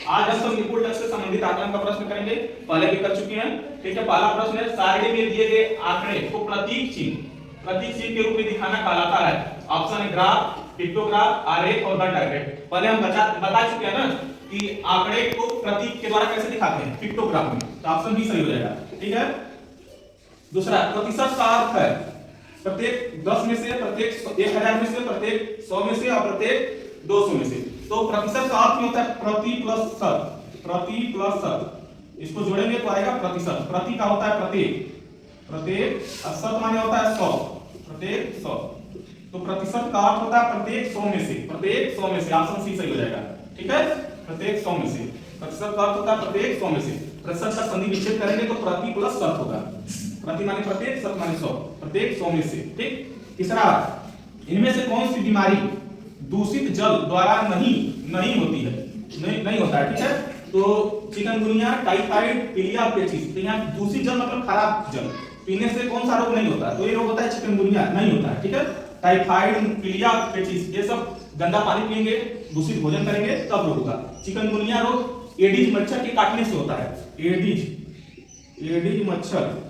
आज हम सब इनपुट टैक्स से संबंधित आकलन का प्रश्न करेंगे, पहले भी कर चुके हैं। ठीक है, पहला प्रश्न है सारणी में दिए गए आंकड़े को प्रतीक चिन्ह के रूप में दिखाना कहलाता है। ऑप्शन है ग्राफ, पिक्टोग्राफ, आरेख और गण डायग्राम। पहले हम बता चुके हैं ना कि आंकड़े को प्रतीक के द्वारा कैसे दिखाते हैं, पिक्टोग्राफ में, तो ऑप्शन बी सही हो जाएगा। ठीक है, दूसरा प्रतिशत का अर्थ है प्रत्येक 10 में से, प्रत्येक 1000 में से, प्रत्येक 100 में से और प्रत्येक 200 में से। तो प्रतिशत का अर्थ होता है प्रति प्लस शत, इसको जोड़ेंगे तो आएगा प्रतिशत। प्रति का होता है प्रत्येक, शत माने होता है 100, प्रत्येक 100। तो प्रतिशत का अर्थ होता है प्रत्येक 100 में से, ऑप्शन सी सही हो जाएगा। ठीक है, प्रत्येक 100 में से, प्रतिशत का अर्थ होता है प्रत्येक 100 में से। प्रतिशत का संधि विच्छेद करेंगे तो प्रति प्लस शत होगा, प्रति माने प्रत्येक, शत माने 100, प्रत्येक 100 में से। ठीक, तीसरा, इनमें से कौन सी बीमारी दूषित जल द्वारा नहीं होती है, नहीं होता है। ठीक है, तो चिकनगुनिया, टाइफाइड, पिलियापेचिस। तो यहाँ दूषित जल मतलब खराब जल पीने से कौन सा रोग नहीं होता, तो ये रोग होता है चिकनगुनिया, नहीं होता है। ठीक है, टाइफाइड, पिलियापेचिस ये सब गंदा पानी पिएंगे, दूषित भोजन करेंगे तब रोग होगा। चिकनगुनिया रोग एडिज मच्छर के काटने से होता है, एडिज मच्छर।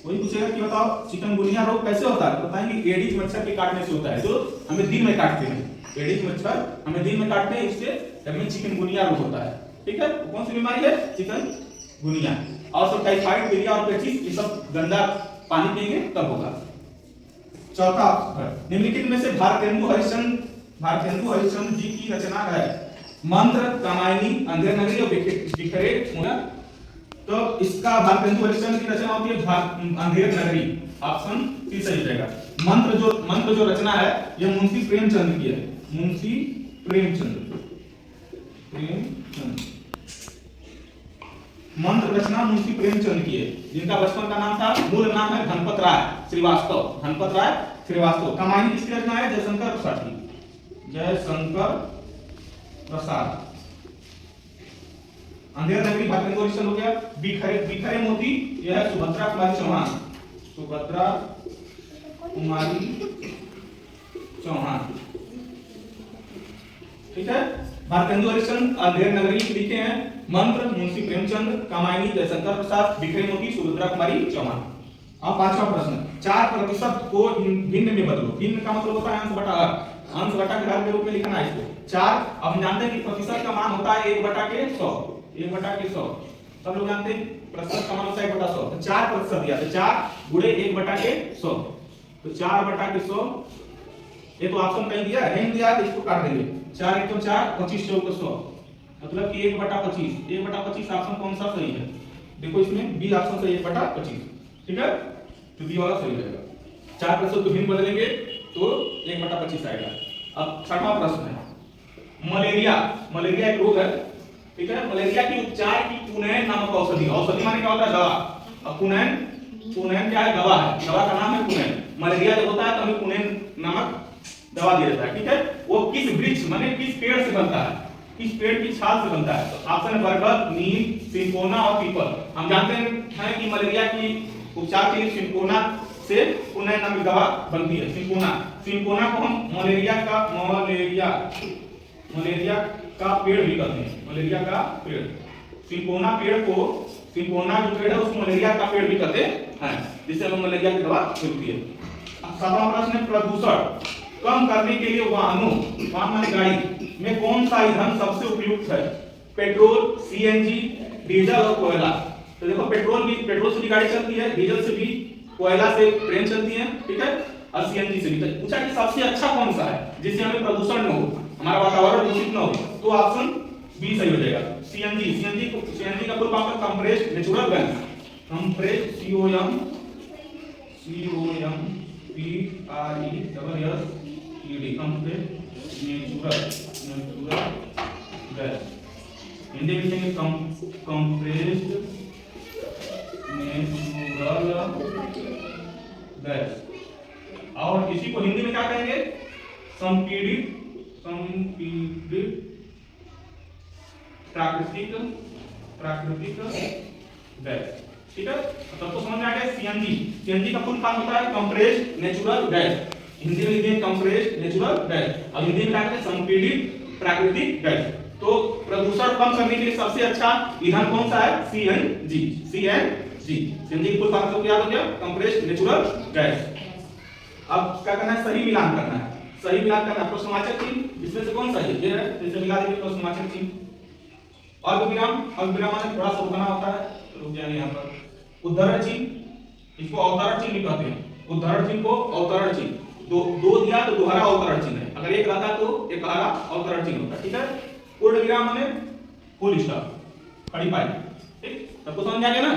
वही पूछेगा कि बताओ चिकनगुनिया रोग कैसे होता है, बताएंगे एडिज मच्छर के काटने से होता है, जो हमें दिन में काटते हैं। एडिज मच्छर हमें दिन में काटते हैं, इससे हमें चिकनगुनिया रोग होता है। ठीक है, तो कौन सी बीमारी है, चिकनगुनिया। और सब टाइफाइड, पिलिया और पेचिस ये सब गंदा पानी पिएंगे तब होगा। चौथा, निम्नलिखित में से भारतेंदु हरिश्चंद्र जी की रचना है मंत्र, कामायनी, अंधेर नगरी और बिखरे मुना। तो इसका भारतेंदु हरिश्चंद्र की रचना होती है अंधेर नगरी, ऑप्शन सी सही हो जाएगा। मंत्र जो रचना है यह मुंशी प्रेमचंद की है, मुंशी प्रेमचंद। मंत्र रचना मुंशी प्रेमचंद की है, जिनका बचपन का नाम था, मूल नाम है धनपत राय श्रीवास्तव। कामायनी किसकी रचना है, जयशंकर प्रसाद। अंधेर नगरी भारतेंदु हरिश्चंद्र हो गया। बिखरे मोती यह है सुभद्रा कुमारी चौहान। ठीक है, भारतेंदु हरिश्चंद्र अंधेर नगरी लिखे हैं, मंत्र मुंशी प्रेमचंद, कामायनी जयशंकर प्रसाद, बिखरे मोती सुभद्रा कुमारी चौहान। अब पांचवा प्रश्न, 4% को भिन्न में बदलो। भिन्न का मतलब होता है अंश बटा के रूप में लिखना है इसको। 4, अब हम जानते हैं कि प्रतिशत का मान होता है 1/100। सब लोग जानते हैं प्रतिशत का मान होता है 1/100। तो 4% दिया, तो 4 गुणे 1/100, तो 4/100। ये तो ऑप्शन कहीं दिया है, नहीं दिया तो इसको काट देंगे। 4 1 तो 4, 25 4 100, मतलब कि 1/25 ऑप्शन कौन सा सही है, देखो इसमें बी ऑप्शन सही है, 1/25। ठीक है, तो बी वाला सही रहेगा। 4% को भिन्न बदलेंगे तो 1/25 आएगा। अब छठवां प्रश्न है मलेरिया एक रोग है। ठीक है, मलेरिया के उपचार की कुनैन नामक औषधि माने क्या होता है, दवा। अब कुनैन क्या है, दवा है, दवा का नाम है कुनैन। मलेरिया जब होता है तो हमें कुनैन नामक दवा दिया जाता है। ठीक है, वो किस वृक्ष माने किस पेड़ से बनता है, किस पेड़ की छाल से बनता है, तो ऑप्शन है बरगद, नीम, सिंकोना और पीपल। हम जानते हैं कि मलेरिया की उपचार के लिए सिंकोना से कुनैन नामक दवा बनती है। सिंकोना को हम मलेरिया का पेड़ भी कहते हैं, मलेरिया का पेड़। सिंकोना जो पेड़ है उसको मलेरिया का पेड़ भी कहते हैं, जिससे हमें मलेरिया की दवा मिलती है। सातवां प्रश्न है प्रदूषण कम करने के लिए वाहन माने गाड़ी में कौन सा ईंधन सबसे उपयुक्त है, पेट्रोल, सीएनजी, डीजल और कोयला। तो देखो पेट्रोल से भी गाड़ी चलती है, डीजल से भी, कोयला से ट्रेन चलती है। ठीक है, और सीएनजी से भी। पूछा कि सबसे अच्छा कौन सा है जिससे हमें प्रदूषण न हो, हमारा वातावरण दूषित न हो, तो ऑप्शन बी सही हो जाएगा, सीएनजी का फुल फॉर्म है compressed natural gas, compressed COMPRESSED compressed natural gas. Hindi में लिखेंगे कंप्रेस्ड नेचुरल गैस। और इसी को हिंदी में क्या कहेंगे, संपीड़ित प्राकृतिक गैस। ठीक है, तब तो समझ में आ गया। सीएनजी का फुल फॉर्म होता है कंप्रेस्ड नेचुरल गैस, हिंदी में लिखेंगे कंप्रेस्ड नेचुरल गैस, और हिंदी में क्या कहते हैं, संपीड़ित प्राकृतिक गैस। तो प्रदूषण टेम्परेचर कम करने के लिए सबसे अच्छा ईंधन कौन सा है? सीएनजी। सीएनजी की फुल फॉर्म तो क्या हो गया? Compressed natural gas. अब क्या करना है? सही मिलान करना है। सही मिलान करना है। प्रश्नवाचक चिन्ह इसमें से कौन सा है? ये है, तो इसे मिला दीजिए प्रश्नवाचक चिन्ह। अल्पविराम, अल्पविराम माने थोड़ा सा रुकना होता है, रुक जाएंगे यहाँ पर। उद्धरण चिन्ह, इसको अवतरण चिन्ह भी कहते हैं। उद्धरण चिन्ह को अवतरण चिन्ह, दो दिया तो दोहरा अवतरण चिन्ह है, अगर एक रहता तो एक दोहरा अवतरण चिन्ह होता, ठीक है। पूर्ण विराम माने फुल स्टॉप, खड़ी पाई, ठीक, सबको समझ आ गया ना?